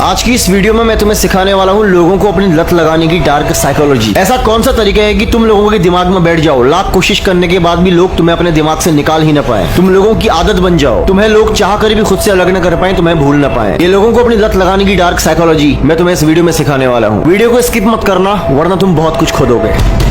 आज की इस वीडियो में मैं तुम्हें सिखाने वाला हूँ लोगों को अपनी लत लगाने की डार्क साइकोलॉजी। ऐसा कौन सा तरीका है कि तुम लोगों के दिमाग में बैठ जाओ, लाख कोशिश करने के बाद भी लोग तुम्हें अपने दिमाग से निकाल ही न पाए, तुम लोगों की आदत बन जाओ, तुम्हें लोग चाह कर भी खुद से अलग न कर पाए, तुम्हें भूल न पाए। ये लोगों को अपनी लत लगाने की डार्क साइकोलॉजी मैं तुम्हें इस वीडियो में सिखाने वाला हूँ। वीडियो को स्किप मत करना वरना तुम बहुत कुछ खोदोगे।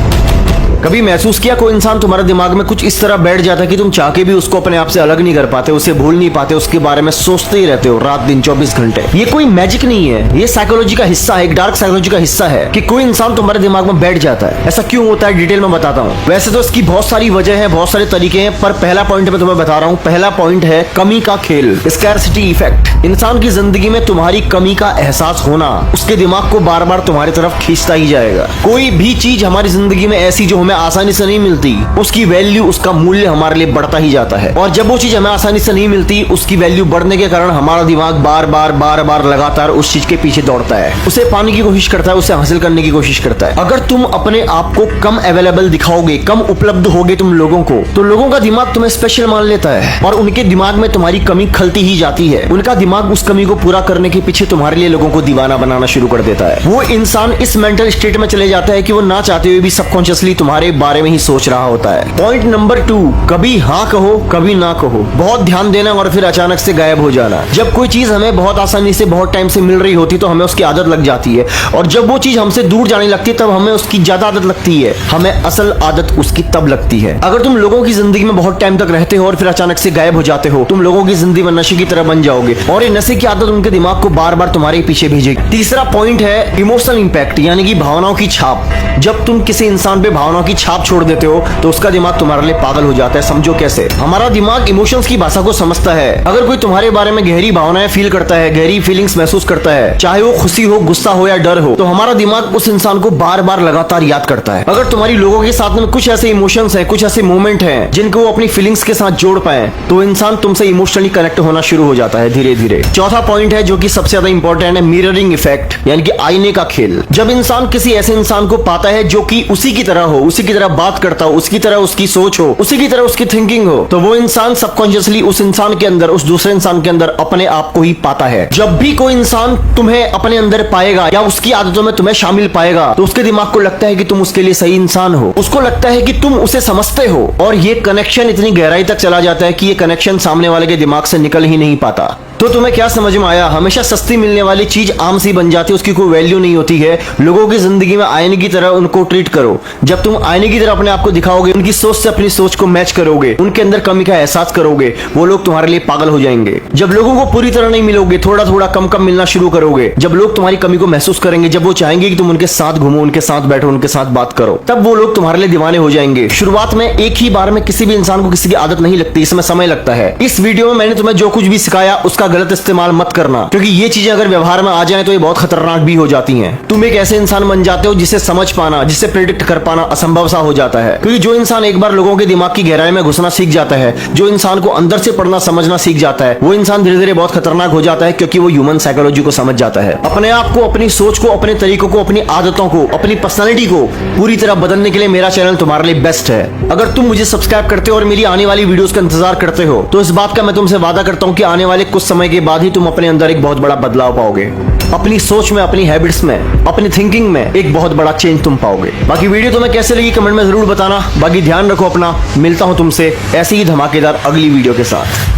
कभी महसूस किया कोई इंसान तुम्हारे दिमाग में कुछ इस तरह बैठ जाता है कि तुम चाह के भी उसको अपने आप से अलग नहीं कर पाते, उसे भूल नहीं पाते, उसके बारे में सोचते ही रहते हो रात दिन 24 घंटे। ये कोई मैजिक नहीं है, ये साइकोलॉजी का हिस्सा है, एक डार्क साइकोलॉजी का हिस्सा है कि कोई इंसान तुम्हारे दिमाग में बैठ जाता है। ऐसा क्यों होता है डिटेल में बताता हूँ। वैसे तो इसकी बहुत सारी वजह है, बहुत सारे तरीके हैं, पर पहला पॉइंट मैं तुम्हें बता रहा हूँ। पहला पॉइंट है कमी का खेल, स्कैरसिटी इफेक्ट। इंसान की जिंदगी में तुम्हारी कमी का एहसास होना उसके दिमाग को बार बार तुम्हारी तरफ खींचता ही जाएगा। कोई भी चीज हमारी जिंदगी में ऐसी जो हमें आसानी से नहीं मिलती, उसकी वैल्यू, उसका मूल्य हमारे लिए बढ़ता ही जाता है। और जब वो चीज हमें आसानी से नहीं मिलती, उसकी वैल्यू बढ़ने के कारण हमारा दिमाग बार बार लगातार उस चीज के पीछे दौड़ता है, उसे पाने की कोशिश करता है, उसे हासिल करने की कोशिश करता है। अगर तुम अपने आप को कम अवेलेबल दिखाओगे, कम उपलब्ध होगे तुम लोगों को, तो लोगों का दिमाग तुम्हें स्पेशल मान लेता है और उनके दिमाग में तुम्हारी कमी खलती ही जाती है। उनका दिमाग उस कमी को पूरा करने के पीछे तुम्हारे लिए लोगों को दीवाना बनाना शुरू कर देता है। वो इंसान इस मेंटल स्टेट में चले जाता है कि वो ना चाहते हुए भी सबकॉन्शियसली तुम्हारे बारे में ही सोच रहा होता है। पॉइंट नंबर 2, कभी हाँ कहो कभी ना कहो। बहुत ध्यान देना और फिर अचानक से गायब हो जाना। जब कोई चीज हमें बहुत आसानी से बहुत टाइम से मिल रही होती तो हमें उसकी आदत लग जाती है, और जब वो चीज हमसे दूर जाने लगती है तब हमें उसकी ज्यादा आदत लगती है। हमें असल आदत उसकी तब लगती है। अगर तुम लोगों की जिंदगी में बहुत टाइम तक रहते हो और फिर अचानक से गायब हो जाते हो, तुम लोगों की जिंदगी में नशे की तरह बन जाओगे और ये नशे की आदत उनके दिमाग को बार बार तुम्हारे पीछे भेजेगी। तीसरा पॉइंट है इमोशनल इंपैक्ट, यानी कि भावनाओं की छाप। जब तुम किसी इंसान पे भावनाओं की छाप छोड़ देते हो तो उसका दिमाग तुम्हारे लिए पागल हो जाता है। समझो कैसे। हमारा दिमाग इमोशंस की भाषा को समझता है। अगर कोई तुम्हारे बारे में गहरी भावनाएं फील करता है, गहरी फीलिंग्स महसूस करता है, चाहे वो खुशी हो, गुस्सा हो या डर हो, तो हमारा दिमाग उस इंसान को बार बार लगातार याद करता है। अगर तुम्हारी लोगों के साथ में कुछ ऐसे इमोशंस हैं, कुछ ऐसे मोमेंट हैं जिनको वो अपनी फीलिंग्स के साथ जोड़ पाए, तो इंसान तुमसे इमोशनली कनेक्ट होना शुरू हो जाता है धीरे धीरे। चौथा पॉइंट है जो कि सबसे ज्यादा इंपॉर्टेंट है, मिररिंग इफेक्ट, यानी कि आईने का खेल। जब इंसान किसी ऐसे इंसान को पाता है जो कि उसी की तरह हो, उसी की तरह बात करता हो, उसकी तरह उसकी सोच हो, उसी की तरह उसकी थिंकिंग हो, तो वो इंसान सबकॉन्शियसली उस इंसान के अंदर, उस दूसरे इंसान के अंदर अपने आप को ही पाता है। जब भी कोई इंसान तुम्हें अपने अंदर पाएगा या उसकी आदतों में तुम्हें शामिल पाएगा, तो उसके दिमाग को लगता है कि तुम उसके लिए सही इंसान हो, उसको लगता है कि तुम उसे समझते हो, और ये कनेक्शन इतनी गहराई तक चला जाता है कि ये कनेक्शन सामने वाले के दिमाग से निकल ही नहीं पाता। तो तुम्हें क्या समझ में आया? हमेशा सस्ती मिलने वाली चीज आम सी बन जाती है, उसकी कोई वैल्यू नहीं होती है। लोगों की जिंदगी में आईने की तरह उनको ट्रीट करो। जब तुम आईने की तरह अपने आप को दिखाओगे, उनकी सोच से अपनी सोच को मैच करोगे, उनके अंदर कमी का एहसास करोगे, वो लोग तुम्हारे लिए पागल हो जाएंगे। जब लोगों को पूरी तरह नहीं मिलोगे, थोड़ा थोड़ा कम कम मिलना शुरू करोगे, जब लोग तुम्हारी कमी को महसूस करेंगे, जब वो चाहेंगे कि तुम उनके साथ घूमो, उनके साथ बैठो, उनके साथ बात करो, तब वो लोग तुम्हारे लिए दीवाने हो जाएंगे। शुरुआत में एक ही बार में किसी भी इंसान को किसी की आदत नहीं लगती, इसमें समय लगता है। इस वीडियो में मैंने तुम्हें जो कुछ भी सिखाया उसका गलत इस्तेमाल मत करना, क्योंकि ये चीजें अगर व्यवहार में आ जाएं तो ये बहुत खतरनाक भी हो जाती हैं। तुम एक ऐसे इंसान बन जाते हो जिसे समझ पाना, जिसे प्रेडिक्ट कर पाना असंभव सा हो जाता है। क्योंकि जो इंसान एक बार लोगों के दिमाग की गहराई में घुसना सीख जाता है, जो इंसान को अंदर से पढ़ना समझना सीख जाता है, वो इंसान धीरे धीरे बहुत खतरनाक हो जाता है, क्योंकि वो ह्यूमन साइकोलॉजी को समझ जाता है। अपने आप को, अपनी सोच को, अपने तरीकों को, अपनी आदतों को, अपनी पर्सनैलिटी को पूरी तरह बदलने के लिए मेरा चैनल तुम्हारे लिए बेस्ट है। अगर तुम मुझे सब्सक्राइब करते हो और मेरी आने वाली वीडियोस का इंतजार करते हो, तो इस बात का मैं तुमसे वादा करता हूं कि आने वाले कुछ समय के बाद ही तुम अपने अंदर एक बहुत बड़ा बदलाव पाओगे। अपनी सोच में, अपनी हैबिट्स में, अपनी थिंकिंग में एक बहुत बड़ा चेंज तुम पाओगे। बाकी वीडियो तुम्हें कैसे लगी कमेंट में जरूर बताना। बाकी ध्यान रखो अपना। मिलता हूं तुमसे ऐसी ही धमाकेदार अगली वीडियो के साथ।